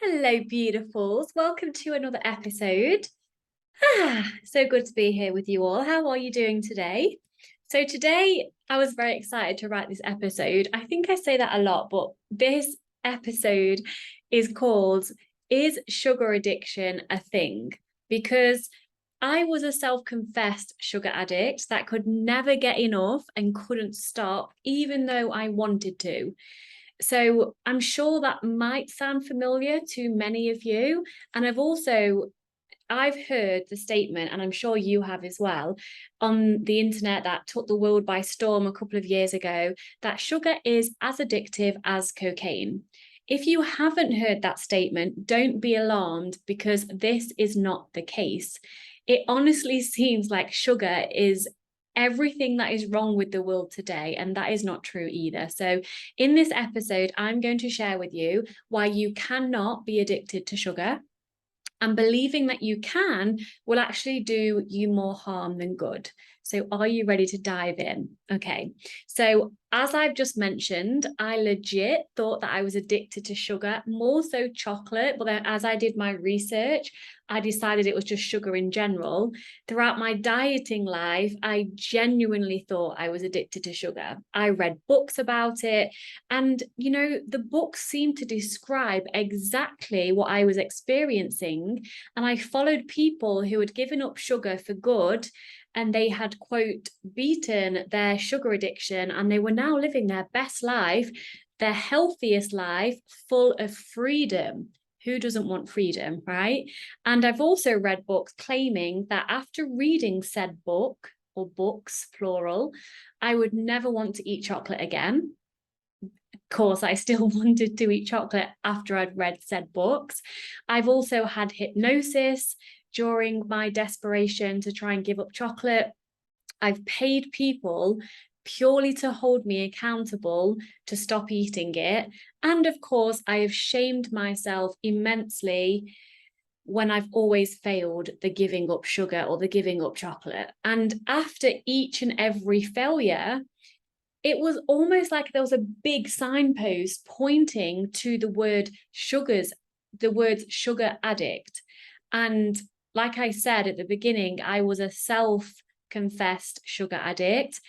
Hello, beautifuls. Welcome to another episode. So good to be here with you all. How are you doing today? So, today I was very excited to write this episode. I think I say that a lot, but this episode is called Is Sugar Addiction a Thing? Because I was a self-confessed sugar addict that could never get enough and couldn't stop, even though I wanted to. So I'm sure that might sound familiar to many of you. And I've heard the statement, and I'm sure you have as well, on the internet that took the world by storm a couple of years ago, that sugar is as addictive as cocaine. If you haven't heard that statement, don't be alarmed because this is not the case. It honestly seems like sugar is everything that is wrong with the world today, and that is not true either. So, in this episode, I'm going to share with you why you cannot be addicted to sugar. And believing that you can will actually do you more harm than good. So, are you ready to dive in? Okay. So, as I've just mentioned, I legit thought that I was addicted to sugar, more so chocolate. But then, as I did my research, I decided it was just sugar in general. Throughout my dieting life, I genuinely thought I was addicted to sugar. I read books about it. And, the books seemed to describe exactly what I was experiencing. And I followed people who had given up sugar for good and they had, quote, beaten their sugar addiction and they were now living their best life, their healthiest life, full of freedom. Who doesn't want freedom, right? And I've also read books claiming that after reading said book, or books, plural, I would never want to eat chocolate again. Of course, I still wanted to eat chocolate after I'd read said books. I've also had hypnosis during my desperation to try and give up chocolate. I've paid people purely to hold me accountable to stop eating it. And of course, I have shamed myself immensely when I've always failed the giving up sugar or the giving up chocolate. And after each and every failure, it was almost like there was a big signpost pointing to the words sugar addict. And like I said at the beginning, I was a self-confessed sugar addict.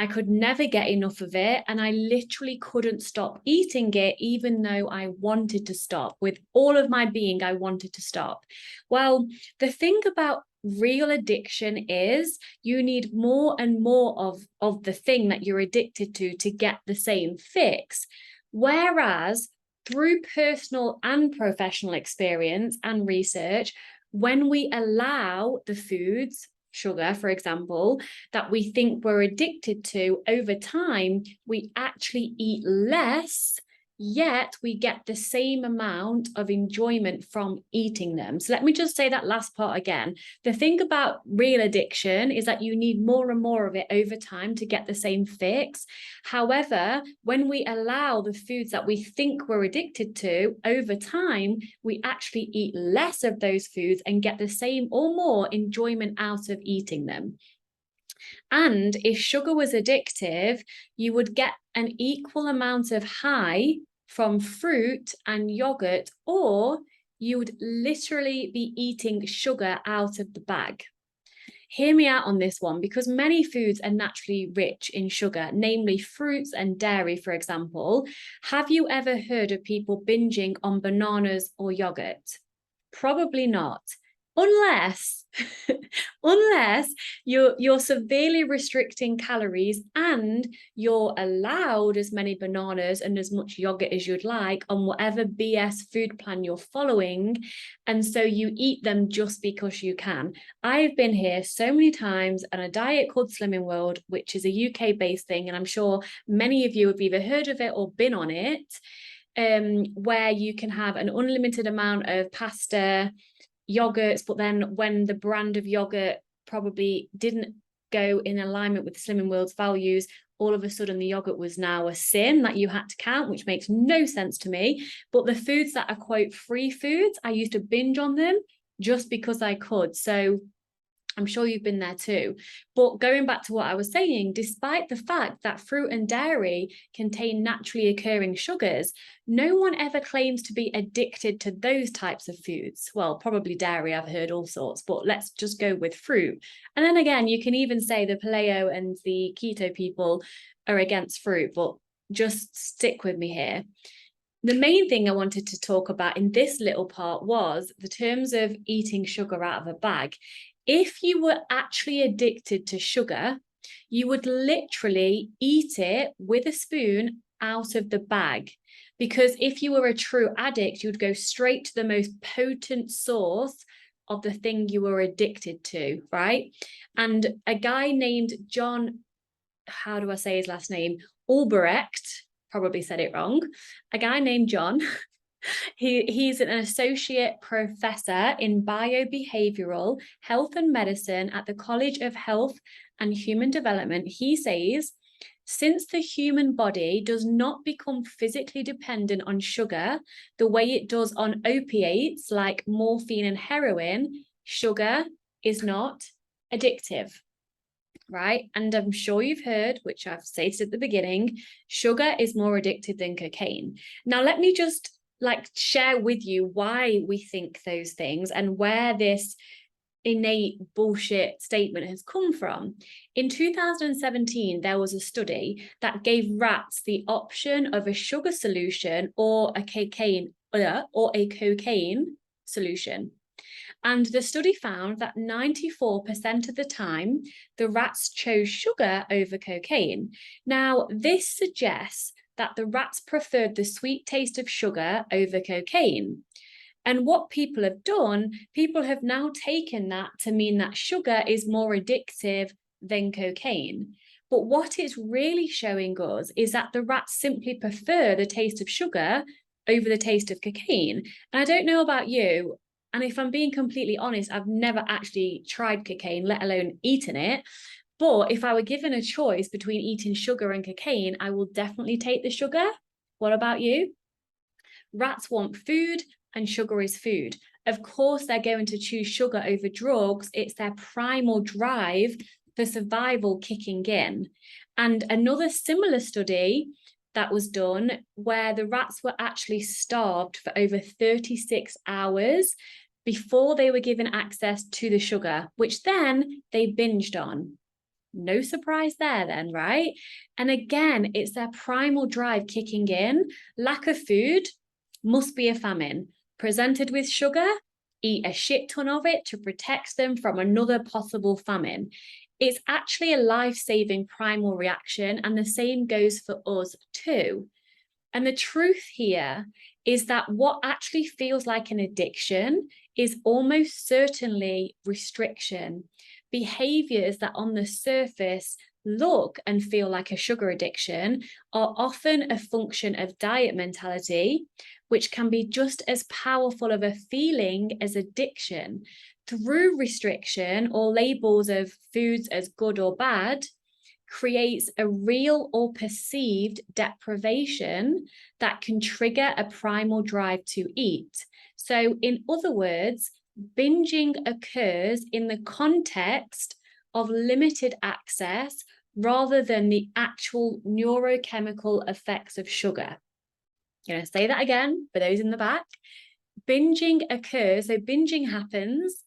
I could never get enough of it. And I literally couldn't stop eating it, even though I wanted to stop. With all of my being, I wanted to stop. Well, the thing about real addiction is you need more and more of the thing that you're addicted to get the same fix. Whereas through personal and professional experience and research, when we allow the foods, sugar, for example, that we think we're addicted to over time, we actually eat less, yet we get the same amount of enjoyment from eating them. So let me just say that last part again. The thing about real addiction is that you need more and more of it over time to get the same fix. However, when we allow the foods that we think we're addicted to over time, we actually eat less of those foods and get the same or more enjoyment out of eating them. And if sugar was addictive, you would get an equal amount of high from fruit and yogurt, or you would literally be eating sugar out of the bag. Hear me out on this one, because many foods are naturally rich in sugar, namely fruits and dairy, for example. Have you ever heard of people binging on bananas or yogurt? Probably not. Unless unless you're severely restricting calories and you're allowed as many bananas and as much yogurt as you'd like on whatever BS food plan you're following, and so you eat them just because you can. I've been here so many times on a diet called Slimming World, which is a UK based thing, and I'm sure many of you have either heard of it or been on it, where you can have an unlimited amount of pasta, yogurts, but then when the brand of yogurt probably didn't go in alignment with Slimming World's values, all of a sudden the yogurt was now a sin that you had to count, which makes no sense to me. But the foods that are, quote, free foods, I used to binge on them just because I could. So I'm sure you've been there too. But going back to what I was saying, despite the fact that fruit and dairy contain naturally occurring sugars, no one ever claims to be addicted to those types of foods. Well, probably dairy, I've heard all sorts, but let's just go with fruit. And then again, you can even say the paleo and the keto people are against fruit, but just stick with me here. The main thing I wanted to talk about in this little part was the terms of eating sugar out of a bag. If you were actually addicted to sugar, you would literally eat it with a spoon out of the bag. Because if you were a true addict, you'd go straight to the most potent source of the thing you were addicted to, right? And a guy named John, how do I say his last name? Albrecht, probably said it wrong. A guy named John, he's an associate professor in biobehavioral health and medicine at the College of Health and Human Development. He says, since the human body does not become physically dependent on sugar the way it does on opiates like morphine and heroin, sugar is not addictive. Right? And I'm sure you've heard, which I've stated at the beginning, sugar is more addictive than cocaine. Now, let me just share with you why we think those things and where this innate bullshit statement has come from. In 2017, there was a study that gave rats the option of a sugar solution or a cocaine solution. And the study found that 94% of the time, the rats chose sugar over cocaine. Now, this suggests that the rats preferred the sweet taste of sugar over cocaine. And what people have done, people have now taken that to mean that sugar is more addictive than cocaine. But what it's really showing us is that the rats simply prefer the taste of sugar over the taste of cocaine. And I don't know about you, and if I'm being completely honest, I've never actually tried cocaine, let alone eaten it. But if I were given a choice between eating sugar and cocaine, I will definitely take the sugar. What about you? Rats want food and sugar is food. Of course, they're going to choose sugar over drugs. It's their primal drive for survival kicking in. And another similar study that was done where the rats were actually starved for over 36 hours before they were given access to the sugar, which then they binged on. No surprise there then, right? And again, it's their primal drive kicking in. Lack of food must be a famine. Presented with sugar, eat a shit ton of it to protect them from another possible famine. It's actually a life-saving primal reaction, and the same goes for us too. And the truth here is that what actually feels like an addiction is almost certainly restriction. Behaviors that on the surface look and feel like a sugar addiction are often a function of diet mentality, which can be just as powerful of a feeling as addiction. Through restriction or labels of foods as good or bad, creates a real or perceived deprivation that can trigger a primal drive to eat. So, in other words, binging occurs in the context of limited access rather than the actual neurochemical effects of sugar. I'm going to say that again for those in the back. Binging occurs, so binging happens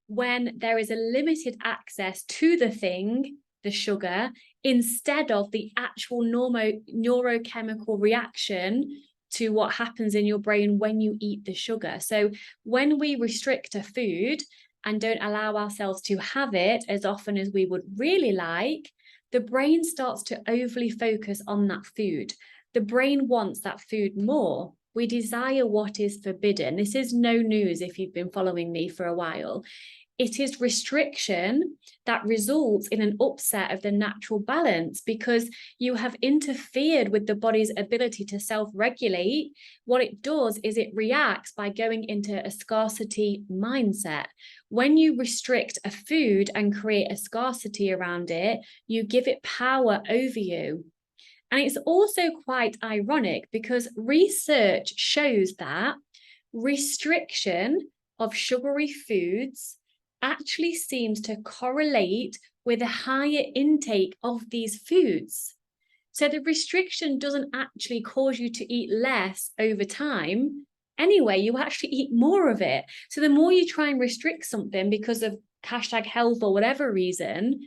when there is a limited access to the thing, the sugar, instead of the actual neurochemical reaction to what happens in your brain when you eat the sugar. So when we restrict a food and don't allow ourselves to have it as often as we would really like, the brain starts to overly focus on that food. The brain wants that food more. We desire what is forbidden. This is no news if you've been following me for a while. It is restriction that results in an upset of the natural balance because you have interfered with the body's ability to self-regulate. What it does is it reacts by going into a scarcity mindset. When you restrict a food and create a scarcity around it, you give it power over you. And it's also quite ironic because research shows that restriction of sugary foods actually seems to correlate with a higher intake of these foods. So the restriction doesn't actually cause you to eat less over time. Anyway, you actually eat more of it. So the more you try and restrict something because of #health or whatever reason,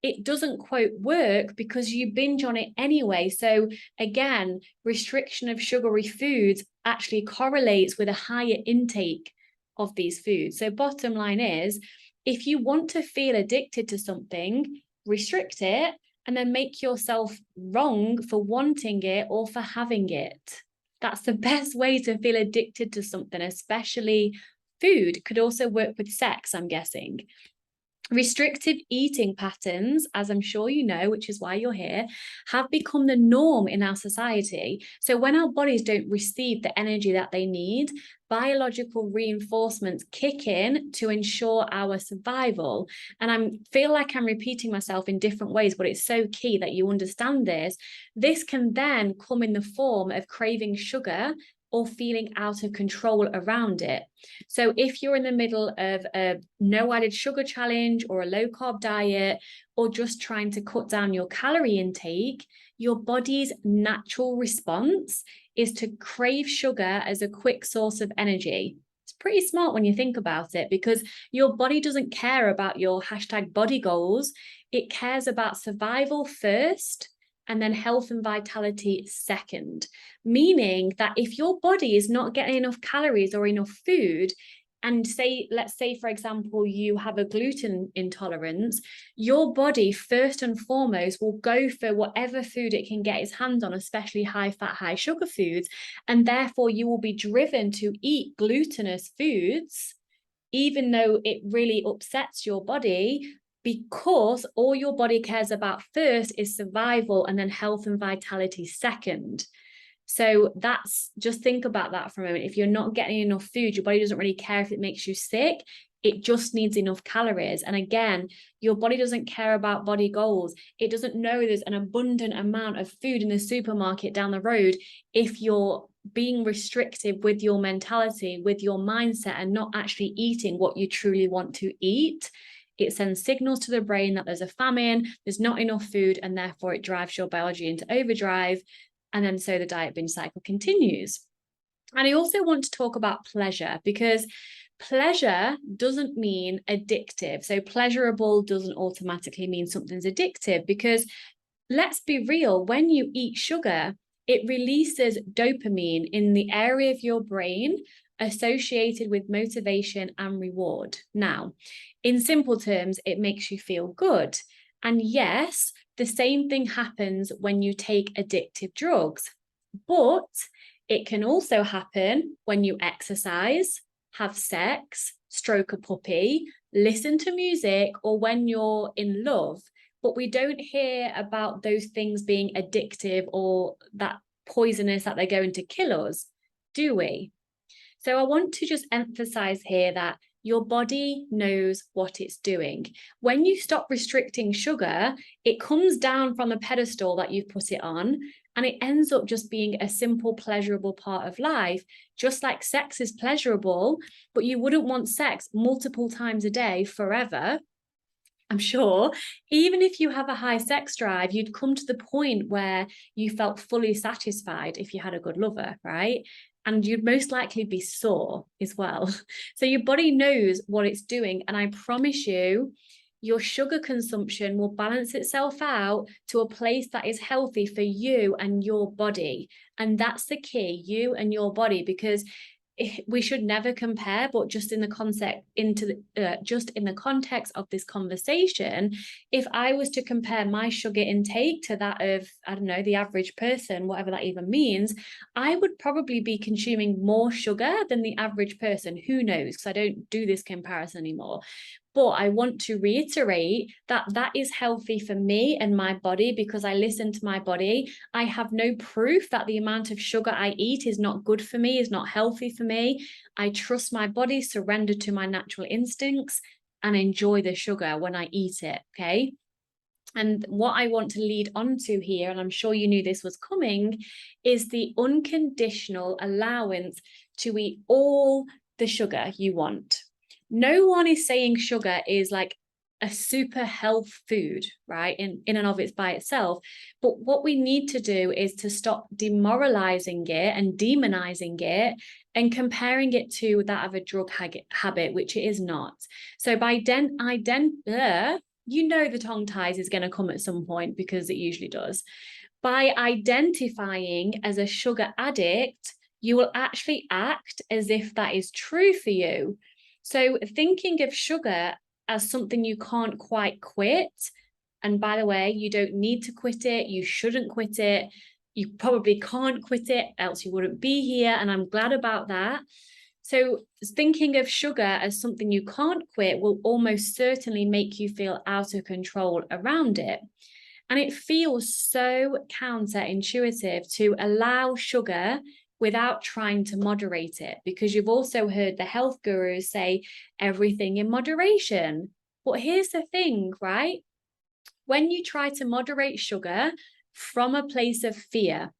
it doesn't quote work because you binge on it anyway. So again, restriction of sugary foods actually correlates with a higher intake of these foods. So bottom line is, if you want to feel addicted to something, restrict it and then make yourself wrong for wanting it or for having it. That's the best way to feel addicted to something, especially food. Could also work with sex, I'm guessing. Restrictive eating patterns, as I'm sure you know, which is why you're here, have become the norm in our society. So when our bodies don't receive the energy that they need, biological reinforcements kick in to ensure our survival. And I feel like I'm repeating myself in different ways, but it's so key that you understand this. This can then come in the form of craving sugar or feeling out of control around it. So if you're in the middle of a no added sugar challenge or a low carb diet, or just trying to cut down your calorie intake, your body's natural response is to crave sugar as a quick source of energy. It's pretty smart when you think about it, because your body doesn't care about your #body goals. It cares about survival first, and then health and vitality second. Meaning that if your body is not getting enough calories or enough food, and let's say, for example, you have a gluten intolerance, your body first and foremost will go for whatever food it can get its hands on, especially high fat, high sugar foods. And therefore you will be driven to eat glutinous foods, even though it really upsets your body, because all your body cares about first is survival and then health and vitality second. So that's, just think about that for a moment. If you're not getting enough food, your body doesn't really care if it makes you sick. It just needs enough calories. And again, your body doesn't care about body goals. It doesn't know there's an abundant amount of food in the supermarket down the road if you're being restrictive with your mentality, with your mindset, and not actually eating what you truly want to eat. It sends signals to the brain that there's a famine, there's not enough food, and therefore it drives your biology into overdrive. And then so the diet binge cycle continues. And I also want to talk about pleasure, because pleasure doesn't mean addictive. So pleasurable doesn't automatically mean something's addictive, because let's be real, when you eat sugar, it releases dopamine in the area of your brain associated with motivation and reward. Now, in simple terms, it makes you feel good. And yes, the same thing happens when you take addictive drugs, but it can also happen when you exercise, have sex, stroke a puppy, listen to music, or when you're in love. But we don't hear about those things being addictive or that poisonous, that they're going to kill us, do we? So I want to just emphasize here that your body knows what it's doing. When you stop restricting sugar, it comes down from the pedestal that you've put it on, and it ends up just being a simple, pleasurable part of life. Just like sex is pleasurable, but you wouldn't want sex multiple times a day forever. I'm sure even if you have a high sex drive, you'd come to the point where you felt fully satisfied if you had a good lover, right? And you'd most likely be sore as well. So your body knows what it's doing. And I promise you, your sugar consumption will balance itself out to a place that is healthy for you and your body. And that's the key, you and your body, because we should never compare, but just in the context of this conversation, if I was to compare my sugar intake to that of, I don't know, the average person, whatever that even means, I would probably be consuming more sugar than the average person. Who knows? Because I don't do this comparison anymore. But I want to reiterate that that is healthy for me and my body, because I listen to my body. I have no proof that the amount of sugar I eat is not good for me, is not healthy for me. I trust my body, surrender to my natural instincts, and enjoy the sugar when I eat it, okay? And what I want to lead on to here, and I'm sure you knew this was coming, is the unconditional allowance to eat all the sugar you want. No one is saying sugar is like a super health food, right? In and of it's by itself. But what we need to do is to stop demoralizing it and demonizing it and comparing it to that of a drug habit, which it is not. So by you know the tongue ties is going to come at some point because it usually does. By identifying as a sugar addict, you will actually act as if that is true for you. So thinking of sugar as something you can't quite quit, and by the way, you don't need to quit it, you shouldn't quit it, you probably can't quit it, else you wouldn't be here, and I'm glad about that. So thinking of sugar as something you can't quit will almost certainly make you feel out of control around it. And it feels so counterintuitive to allow sugar without trying to moderate it, because you've also heard the health gurus say everything in moderation. But here's the thing, right? When you try to moderate sugar from a place of fear,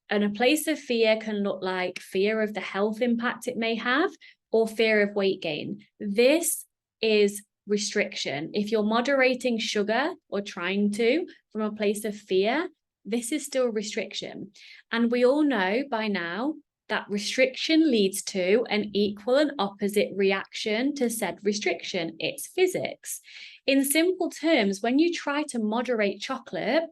and a place of fear can look like fear of the health impact it may have or fear of weight gain. This is restriction. If you're moderating sugar or trying to from a place of fear, this is still restriction. And we all know by now that restriction leads to an equal and opposite reaction to said restriction. It's physics. In simple terms, when you try to moderate chocolate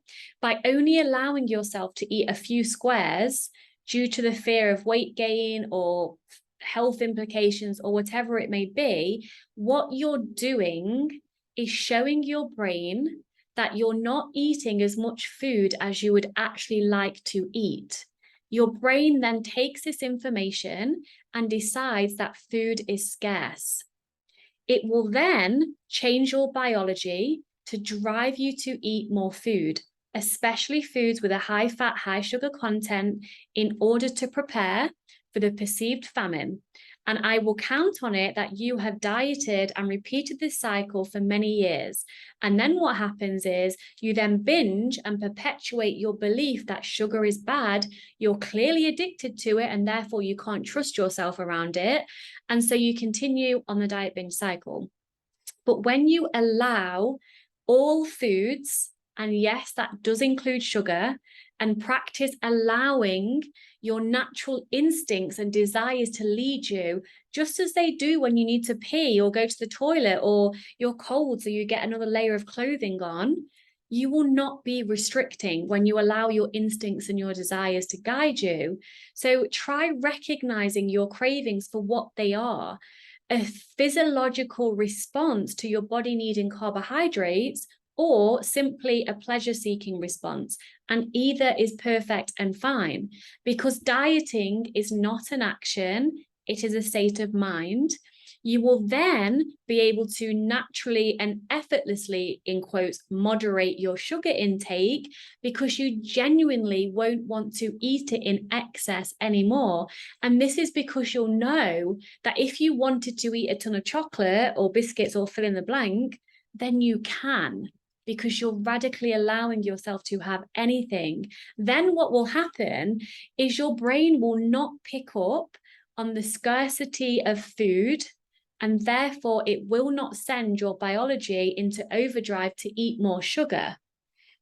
by only allowing yourself to eat a few squares due to the fear of weight gain or health implications or whatever it may be, what you're doing is showing your brain that you're not eating as much food as you would actually like to eat. Your brain then takes this information and decides that food is scarce. It will then change your biology to drive you to eat more food, especially foods with a high fat, high sugar content, in order to prepare for the perceived famine. And I will count on it that you have dieted and repeated this cycle for many years. And then what happens is you then binge and perpetuate your belief that sugar is bad. You're clearly addicted to it, and therefore you can't trust yourself around it. And so you continue on the diet binge cycle. But when you allow all foods, and yes, that does include sugar, and practice allowing your natural instincts and desires to lead you, just as they do when you need to pee or go to the toilet or you're cold, so you get another layer of clothing on, you will not be restricting when you allow your instincts and your desires to guide you. So try recognizing your cravings for what they are: a physiological response to your body needing carbohydrates, or simply a pleasure-seeking response. And either is perfect and fine, because dieting is not an action, it is a state of mind. You will then be able to naturally and effortlessly, in quotes, moderate your sugar intake, because you genuinely won't want to eat it in excess anymore. And this is because you'll know that if you wanted to eat a ton of chocolate or biscuits or fill in the blank, then you can, because you're radically allowing yourself to have anything. Then what will happen is your brain will not pick up on the scarcity of food, and therefore it will not send your biology into overdrive to eat more sugar.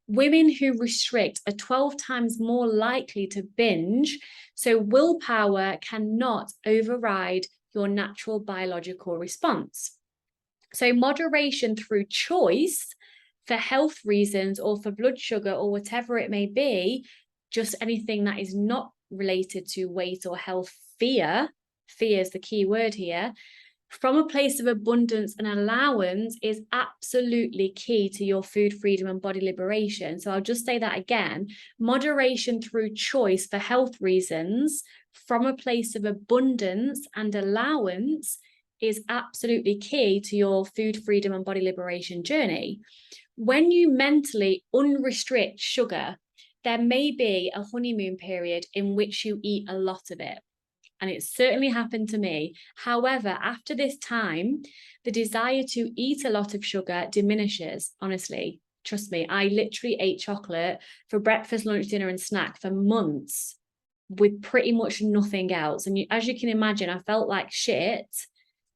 Women who restrict are 12 times more likely to binge, so willpower cannot override your natural biological response. So moderation through choice, for health reasons or for blood sugar or whatever it may be, just anything that is not related to weight or health, fear is the key word here, from a place of abundance and allowance, is absolutely key to your food freedom and body liberation. So I'll just say that again: moderation through choice for health reasons from a place of abundance and allowance is absolutely key to your food freedom and body liberation journey. When you mentally unrestrict sugar, there may be a honeymoon period in which you eat a lot of it. And it certainly happened to me. However, after this time, the desire to eat a lot of sugar diminishes, honestly. Trust me, I literally ate chocolate for breakfast, lunch, dinner, and snack for months with pretty much nothing else. And as you can imagine, I felt like shit.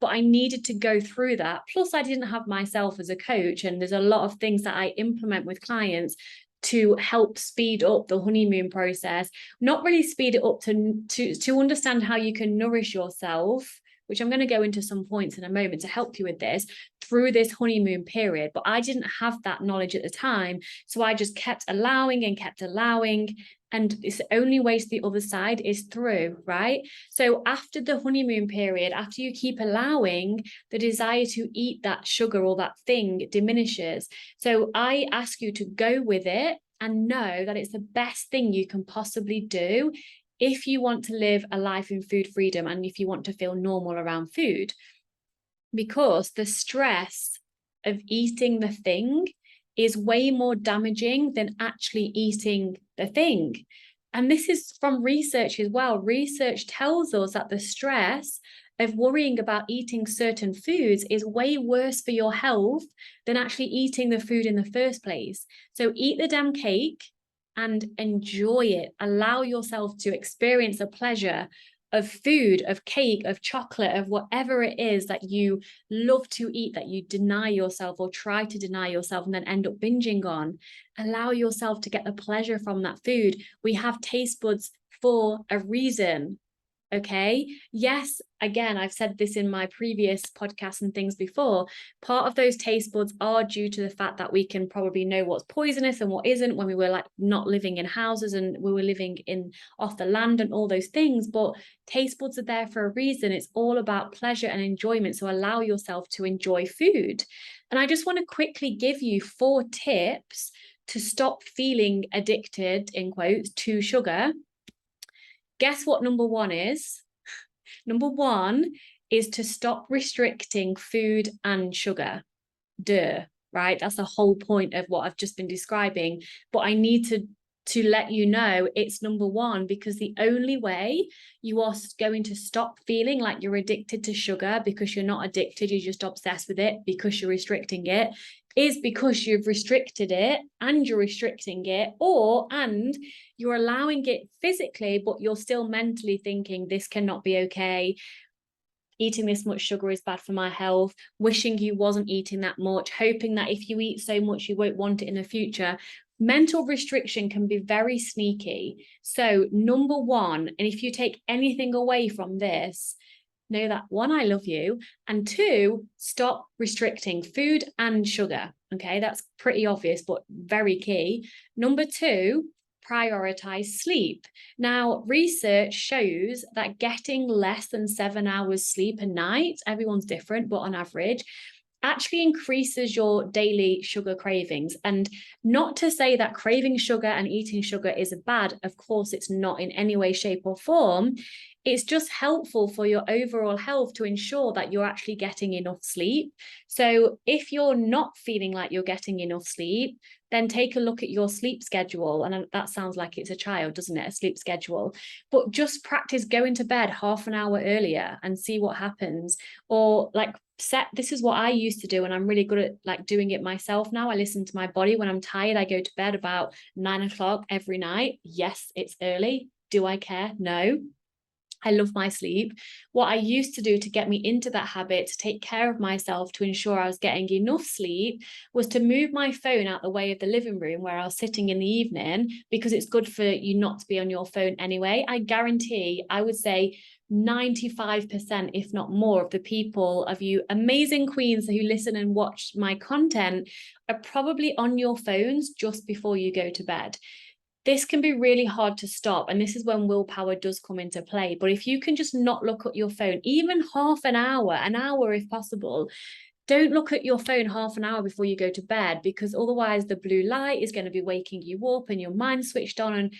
but I needed to go through that. Plus, I didn't have myself as a coach, and there's a lot of things that I implement with clients to help speed up the honeymoon process, not really speed it up to understand how you can nourish yourself, which I'm going to go into some points in a moment to help you with this through this honeymoon period. But I didn't have that knowledge at the time. So I just kept allowing and kept allowing. And it's the only way to the other side is through, right? So after the honeymoon period, after you keep allowing, the desire to eat that sugar or that thing diminishes. So I ask you to go with it and know that it's the best thing you can possibly do if you want to live a life in food freedom and if you want to feel normal around food. Because the stress of eating the thing is way more damaging than actually eating the thing. And this is from research as well. Research tells us that the stress of worrying about eating certain foods is way worse for your health than actually eating the food in the first place. So eat the damn cake and enjoy it. Allow yourself to experience the pleasure of food, of cake, of chocolate, of whatever it is that you love to eat, that you deny yourself or try to deny yourself and then end up binging on. Allow yourself to get the pleasure from that food. We have taste buds for a reason. Okay. Yes. Again, I've said this in my previous podcasts and things before. Part of those taste buds are due to the fact that we can probably know what's poisonous and what isn't when we were like not living in houses and we were living in off the land and all those things. But taste buds are there for a reason. It's all about pleasure and enjoyment. So allow yourself to enjoy food. And I just want to quickly give you 4 tips to stop feeling addicted, in quotes, to sugar. Guess what number 1 is? Number 1 is to stop restricting food and sugar. Duh, right? That's the whole point of what I've just been describing. But I need to let you know it's number 1, because the only way you are going to stop feeling like you're addicted to sugar, because you're not addicted, you're just obsessed with it because you're restricting it, is because you've restricted it and you're restricting it, and you're allowing it physically, but you're still mentally thinking this cannot be okay. Eating this much sugar is bad for my health, wishing you wasn't eating that much, hoping that if you eat so much, you won't want it in the future. Mental restriction can be very sneaky. So number 1, and if you take anything away from this, know that 1, I love you, and 2, stop restricting food and sugar. Okay, that's pretty obvious, but very key. Number 2, prioritize sleep. Now, research shows that getting less than 7 hours sleep a night, everyone's different, but on average, actually increases your daily sugar cravings. And not to say that craving sugar and eating sugar is bad. Of course, it's not in any way, shape, or form. It's just helpful for your overall health to ensure that you're actually getting enough sleep. So if you're not feeling like you're getting enough sleep, then take a look at your sleep schedule. And that sounds like it's a child, doesn't it? A sleep schedule. But just practice going to bed half an hour earlier and see what happens. Or like this is what I used to do, and I'm really good at like doing it myself now. I listen to my body. When I'm tired, I go to bed about 9 o'clock every night. Yes, it's early. Do I care? No. I love my sleep. What I used to do to get me into that habit, to take care of myself, to ensure I was getting enough sleep, was to move my phone out the way of the living room where I was sitting in the evening, because it's good for you not to be on your phone anyway. I guarantee, I would say 95%, if not more, of the people, of you amazing queens who listen and watch my content are probably on your phones just before you go to bed. This can be really hard to stop, and this is when willpower does come into play. But if you can just not look at your phone, even half an hour if possible, don't look at your phone half an hour before you go to bed, because otherwise the blue light is going to be waking you up and your mind switched on, and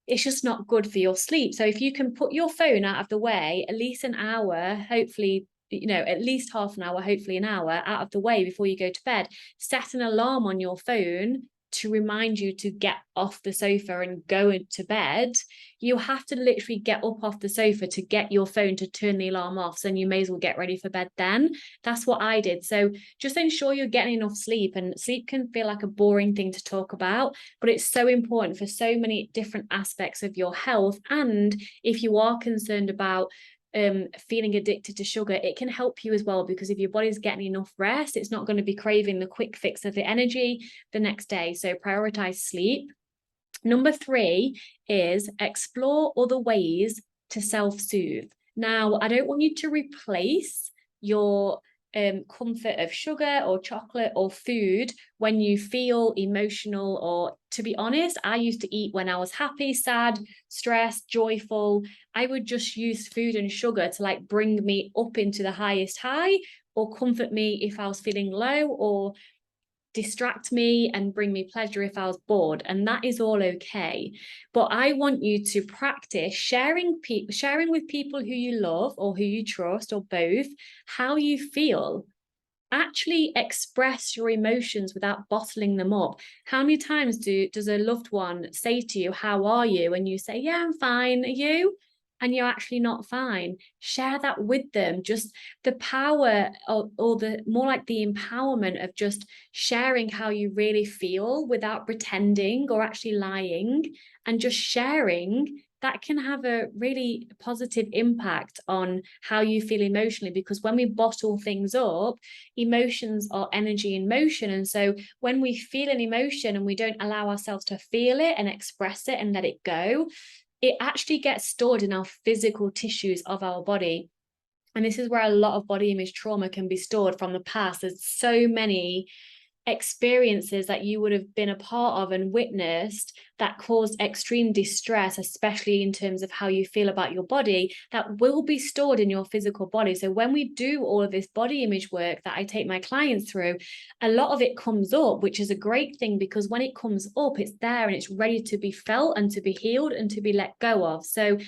it's just not good for your sleep. So if you can put your phone out of the way, at least an hour, hopefully, at least half an hour, hopefully an hour out of the way before you go to bed, set an alarm on your phone to remind you to get off the sofa and go into bed. You have to literally get up off the sofa to get your phone to turn the alarm off. So then you may as well get ready for bed then. That's what I did. So just ensure you're getting enough sleep. And sleep can feel like a boring thing to talk about, but it's so important for so many different aspects of your health. And if you are concerned about feeling addicted to sugar, it can help you as well, because if your body's getting enough rest, it's not going to be craving the quick fix of the energy the next day. So prioritize sleep. Number 3 is explore other ways to self-soothe. Now, I don't want you to replace your comfort of sugar or chocolate or food when you feel emotional, or, to be honest, I used to eat when I was happy, sad, stressed, joyful. I would just use food and sugar to like bring me up into the highest high, or comfort me if I was feeling low, or distract me and bring me pleasure if I was bored, and that is all okay. But I want you to practice sharing with people who you love or who you trust, or both, how you feel. Actually express your emotions without bottling them up. How many times does a loved one say to you, "How are you?" and you say, "Yeah, I'm fine. Are you?" and you're actually not fine? Share that with them. Just the power, or the more like the empowerment of just sharing how you really feel without pretending or actually lying, and just sharing, that can have a really positive impact on how you feel emotionally. Because when we bottle things up, emotions are energy in motion. And so when we feel an emotion and we don't allow ourselves to feel it and express it and let it go, it actually gets stored in our physical tissues of our body. And this is where a lot of body image trauma can be stored from the past. There's so many experiences that you would have been a part of and witnessed that caused extreme distress, especially in terms of how you feel about your body, that will be stored in your physical body. So when we do all of this body image work that I take my clients through, a lot of it comes up, which is a great thing, because when it comes up, it's there and it's ready to be felt and to be healed and to be let go of. So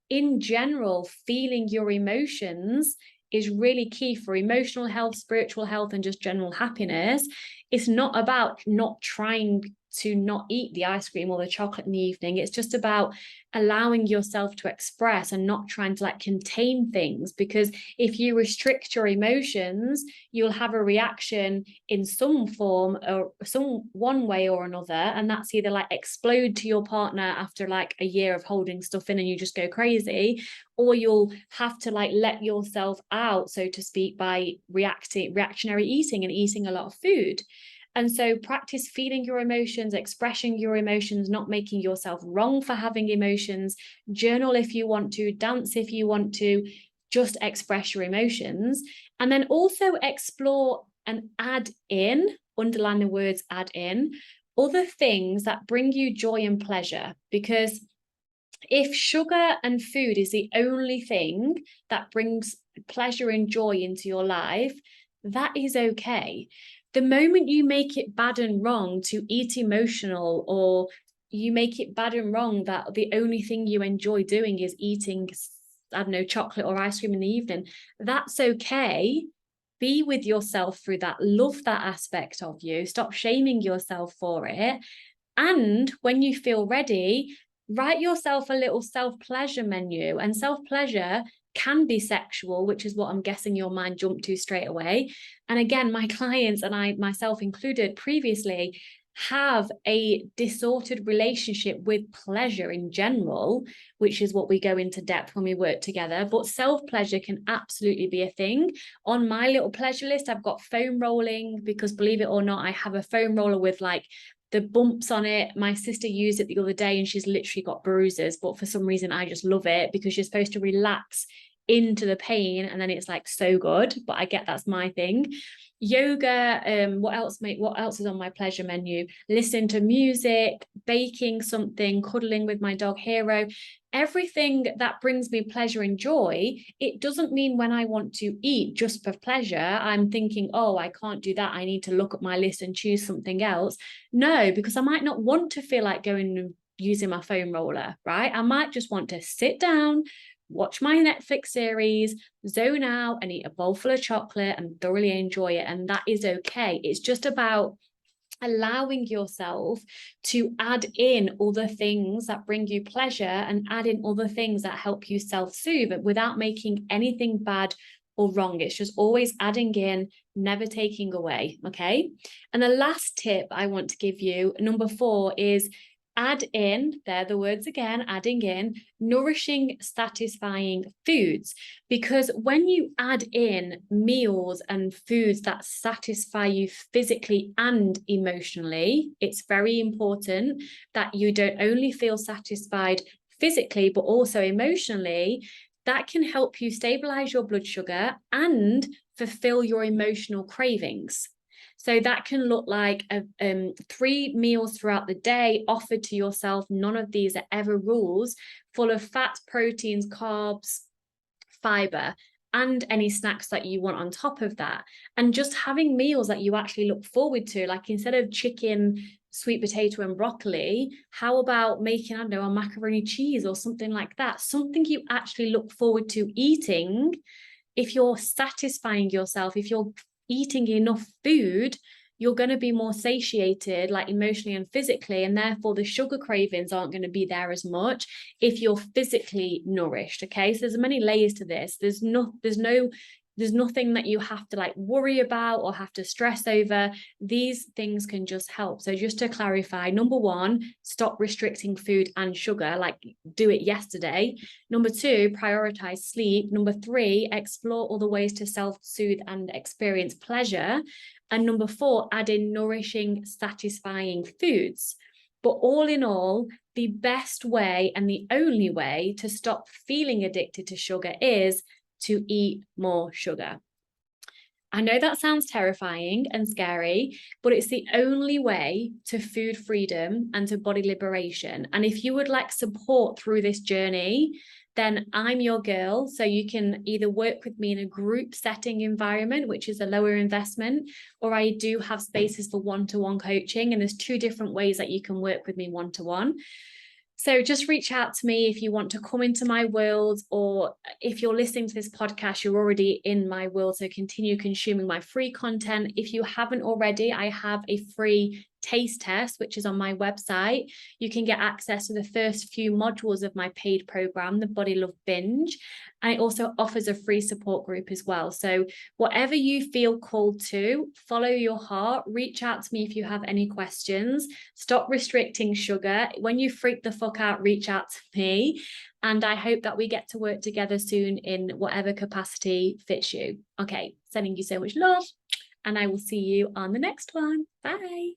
in general, feeling your emotions is really key for emotional health, spiritual health, and just general happiness. It's not about not trying to not eat the ice cream or the chocolate in the evening. It's just about allowing yourself to express and not trying to like contain things. Because if you restrict your emotions, you'll have a reaction in some form or one way or another. And that's either like explode to your partner after like a year of holding stuff in and you just go crazy, or you'll have to like let yourself out, so to speak, by reactionary eating and eating a lot of food. And so practice feeling your emotions, expressing your emotions, not making yourself wrong for having emotions. Journal if you want to, dance if you want to, just express your emotions. And then also explore and add in, underline the words add in, other things that bring you joy and pleasure. Because if sugar and food is the only thing that brings pleasure and joy into your life, that is okay. The moment you make it bad and wrong to eat emotional, or you make it bad and wrong that the only thing you enjoy doing is eating, I don't know, chocolate or ice cream in the evening, that's okay. Be with yourself through that. Love that aspect of you. Stop shaming yourself for it. And when you feel ready, write yourself a little self-pleasure menu. And self-pleasure can be sexual, which is what I'm guessing your mind jumped to straight away. And again, my clients, and I myself included previously, have a disordered relationship with pleasure in general, which is what we go into depth when we work together. But self-pleasure can absolutely be a thing. On my little pleasure list, I've got foam rolling, because believe it or not, I have a foam roller with like the bumps on it. My sister used it the other day and she's literally got bruises, but for some reason I just love it, because you're supposed to relax into the pain and then it's like so good. But I get that's my thing. Yoga, what else is on my pleasure menu? Listen to music, baking something, cuddling with my dog Hero. Everything that brings me pleasure and joy. It doesn't mean when I want to eat just for pleasure, I'm thinking, oh, I can't do that, I need to look at my list and choose something else. No, because I might not want to feel like going and using my foam roller, right? I might just want to sit down, watch my Netflix series, zone out, and eat a bowl full of chocolate and thoroughly enjoy it. And that is okay. It's just about allowing yourself to add in other things that bring you pleasure and add in other things that help you self-soothe without making anything bad or wrong. It's just always adding in, never taking away. Okay. And the last tip I want to give you, number 4, is add in, there the words again, adding in nourishing, satisfying foods. Because when you add in meals and foods that satisfy you physically and emotionally, it's very important that you don't only feel satisfied physically, but also emotionally. That can help you stabilize your blood sugar and fulfill your emotional cravings. So that can look like 3 meals throughout the day offered to yourself. None of these are ever rules, full of fat, proteins, carbs, fiber, and any snacks that you want on top of that. And just having meals that you actually look forward to, like instead of chicken, sweet potato, and broccoli, how about making, I don't know, a macaroni cheese or something like that? Something you actually look forward to eating. If you're satisfying yourself, if you're eating enough food, you're going to be more satiated, like emotionally and physically, and therefore the sugar cravings aren't going to be there as much if you're physically nourished. Okay, so there's many layers to this. There's nothing that you have to like worry about or have to stress over. These things can just help. So just to clarify, number 1, stop restricting food and sugar, like do it yesterday. Number 2, prioritize sleep. Number 3, explore other ways to self-soothe and experience pleasure. And number 4, add in nourishing, satisfying foods. But all in all, the best way and the only way to stop feeling addicted to sugar is to eat more sugar. I know that sounds terrifying and scary, but it's the only way to food freedom and to body liberation. And if you would like support through this journey, then I'm your girl. So you can either work with me in a group setting environment, which is a lower investment, or I do have spaces for one-to-one coaching. And there's 2 different ways that you can work with me one-to-one. So just reach out to me if you want to come into my world, or if you're listening to this podcast, you're already in my world. So continue consuming my free content. If you haven't already, I have a free taste test, which is on my website. You can get access to the first few modules of my paid program, the Body Love Binge. And it also offers a free support group as well. So whatever you feel called to, follow your heart, reach out to me if you have any questions, stop restricting sugar. When you freak the fuck out, reach out to me. And I hope that we get to work together soon in whatever capacity fits you. Okay, sending you so much love, and I will see you on the next one. Bye.